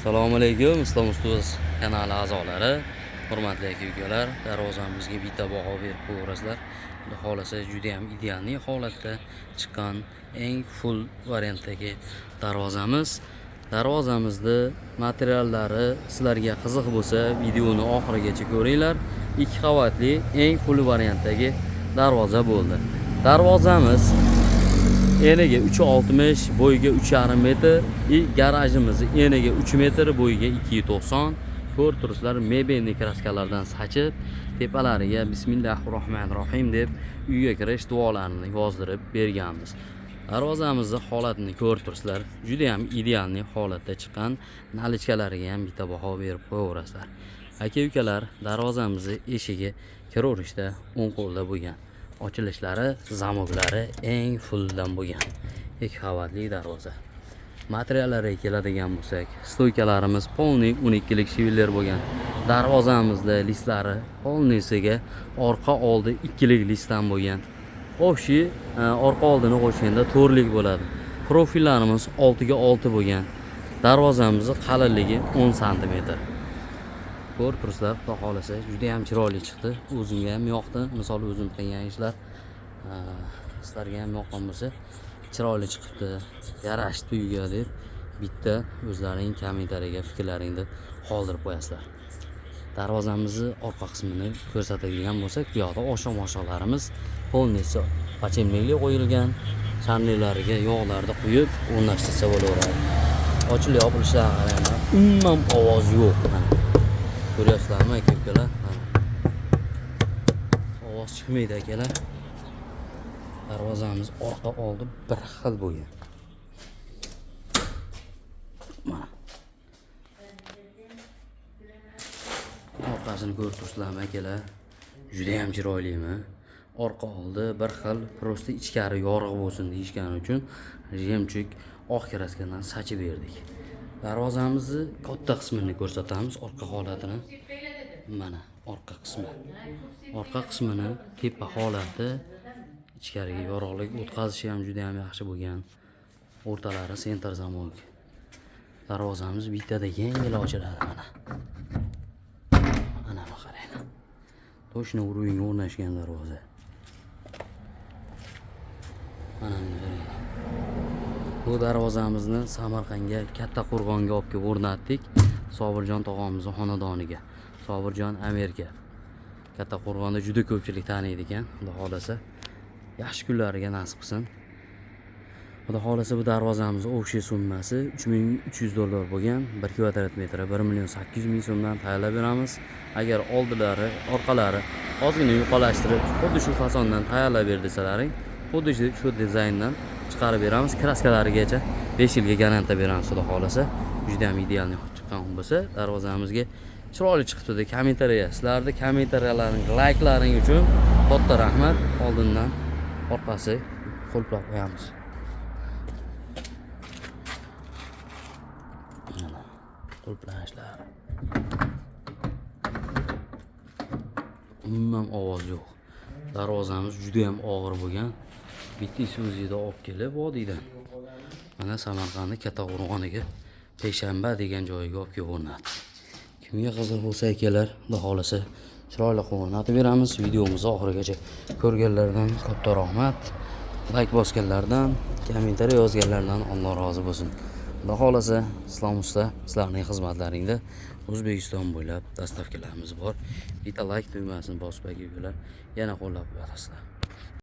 Assalomu alaykum, Islom Ustuz kanali a'zolari, hurmatli aka-ukalar, darvozamizga bitta baho berib qo'yasizlar. Xudo xolasa juda ham ideal holatda chiqqan eng full variantdagi darvozamiz. Darvozamizda materiallari sizlarga qiziq bo'lsa, videoni oxirigacha ko'ringlar. 2 qavatli eng full variantdagi darvoza bo'ldi. Darvozamiz eniga 3.60, bo'yiga 3.5 metr, garajimiz eniga 3 metr, bo'yiga 2.90. Ko'rib turibsizlar, mebelni kraskalardan sachib, tepalariga Bismillahirrohmanirrohim deb uyga kirish duolarini yozdirib berganmiz. Darvozamizning holatini ko'rib turibsizlar, juda ham ideal holatda chiqqan. Nalichkalariga ham bitta baho berib qo'yaverasizlar. Aka-ukalar, darvozamizning eshigi kiraverishda o'ng qo'lda bo'lgan. Ochilishlari, zamoklari eng fulldan bo'lgan. 2 qavatli darvoza. Materiallariga keladigan bo'lsak, stoykalarimiz polniy 12 lik shiveller bo'lgan. Darvozamizda listlari polniysiga orqa oldi 2 lik listdan bo'lgan. O'shi orqa oldini qo'shganda 4 lik bo'ladi. Profillarimiz 6 ga 6 bo'lgan. Darvozamizning qalinligi 10 sm. Ko'rib turibsizlar, xudo xolasa juda ham chiroyli chiqdi. O'zimga ham yoqdi. Misol o'zim qilgan ishlar sizlarga ham yoqqan bo'lsa, chiroyli chiqibdi, yarashdi uyga deb bitta o'zlaring kommentariyaga fikrlaringni qoldirib qo'yasizlar. Darvozamizning orqa qismini ko'rsatadigan bo'lsak, bu yoqda oshoq-moshoqlarimiz polnisi pachemlikli qo'yilgan. Sharnilariga yog'larni quyib o'rnashtirsa bo'laveradi. Ochilib yopilishlari qaranglar, umuman ovoz yo'q. Ko'ryapsizlarmi aka-ukalar? Ovoz chiqmaydi akalar. Darvozamiz orqa oldi bir xil bo'lgan. Mana. Orqasini ko'rib turibsizlarmi akalar? Juda ham chiroylimi? Orqa oldi bir xil, prosta ichkari yorug' bo'lsin deyishgani uchun jemchuk oq kraskadan sachib berdik. Darvozamizning katta qismini ko'rsatamiz, orqa holatini. Mana orqa qismi. Orqa qismini tepa holati, ichkariga yorug'lik o'tkazishi ham juda ham yaxshi bo'lgan. O'rtalari sentr zamok. Darvozamiz bittada yengil ochiladi mana. Mana qarang. To'shni uruviga o'rnashgan darvoza. Mana bu darvozamizni Samarqandga, Katta Qo'rg'onga olib kelib o'rnatdik. Sobirjon tog'amizning xonadoniga. Sobirjon Amerika. Katta Qo'rg'onda juda ko'pchilik taniydi ekan. Xudo xolasa yaxshi kunlariga nasib qilsin. Xudo xolasa bu darvozamizning o'xshi summasi $3300 bo'lgan. 1 kvadrat metri 1.800.000 so'mdan tayyorlab beramiz. Agar oldilari, orqalari ozgina yuqorlashtirib, xuddi shu fasondan tayyorlab ber desalaring, xuddi shu dizayndan chiqarib beramiz. Kraskalarigacha 5 yilga garantiya beramiz. Xudo xolasa juda ham ideal chiqqan bo'lsa, darvozamizga chiroyli chiqibdi deb kommentariya. Sizlarning kommentariyalaring, layklaring uchun katta rahmat. Oldindan orqasi qo'lplab qo'yamiz. Mana qo'lplashlar. Umuman ovoz yo'q. Darvozamiz juda ham og'ir bo'lgan. Bitta Isuzu'da olib kelib vodiydan. Mana Samarqandning Katta Qo'rg'oniga Peshanba degan joyiga olib kelib o'rnatdik. Kimga qiziq bo'lsa akalar, xudo xolasa chiroyli qilib o'rnatib beramiz. Videomizni oxirigacha ko'rganlardan katta rahmat. Like bosganlardan, kommentariy yozganlardan Alloh rozi bo'lsin. Xudo xolasa Islom Usta sizlarning xizmatlaringda O'zbekiston bo'ylab dastavkalarimiz bor. Bitta like tugmasini bosib aka-ukalar yana qo'llab qo'yasizlar.